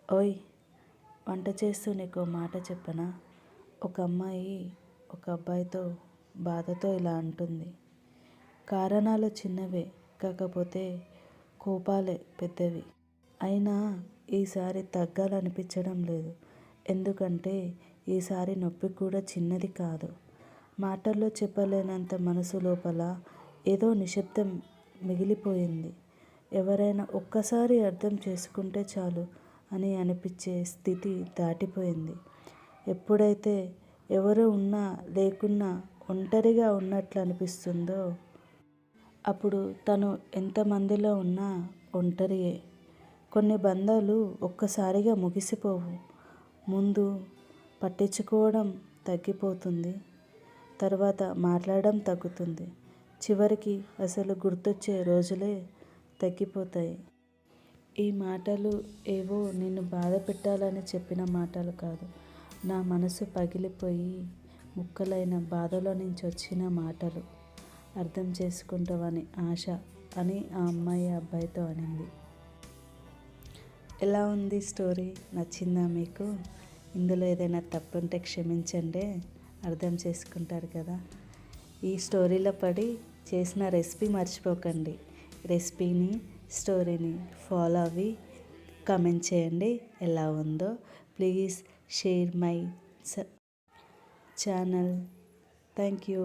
ఓయ్, వంట చేస్తూ నీకో మాట చెప్పనా? ఒక అమ్మాయి ఒక అబ్బాయితో బాధతో ఇలా అంటుంది. కారణాలు చిన్నవే, కాకపోతే కోపాలే పెద్దవి. అయినా ఈసారి తగ్గాలనిపించడం లేదు. ఎందుకంటే ఈసారి నొప్పి కూడా చిన్నది కాదు. మాటల్లో చెప్పలేనంత మనసు లోపల ఏదో నిశ్శబ్దం మిగిలిపోయింది. ఎవరైనా ఒక్కసారి అర్థం చేసుకుంటే చాలు అని అనిపించే స్థితి దాటిపోయింది. ఎప్పుడైతే ఎవరు ఉన్నా లేకున్నా ఒంటరిగా ఉన్నట్లు అనిపిస్తుందో అప్పుడు తను ఎంతమందిలో ఉన్నా ఒంటరియే. కొన్ని బంధాలు ఒక్కసారిగా ముగిసిపోవు. ముందు పట్టించుకోవడం తగ్గిపోతుంది, తర్వాత మాట్లాడడం తగ్గుతుంది, చివరికి అసలు గుర్తొచ్చే రోజులే తగ్గిపోతాయి. ఈ మాటలు ఏవో నిన్ను బాధ పెట్టాలని చెప్పిన మాటలు కాదు. నా మనసు పగిలిపోయి ముక్కలైన బాధలో నుంచి వచ్చిన మాటలు. అర్థం చేసుకుంటావని ఆశ అని ఆ అమ్మాయి అబ్బాయితో అనింది. ఎలా ఉంది స్టోరీ? నచ్చిందా మీకు? ఇందులో ఏదైనా తప్పుంటే క్షమించండి, అర్థం చేసుకుంటారు కదా. ఈ స్టోరీలో పడి చేసిన రెసిపీ మర్చిపోకండి. రెసిపీని, స్టోరీని ఫాలో అవి కామెంట్ చేయండి ఎలా ఉందో. Please share my channel. Thank you.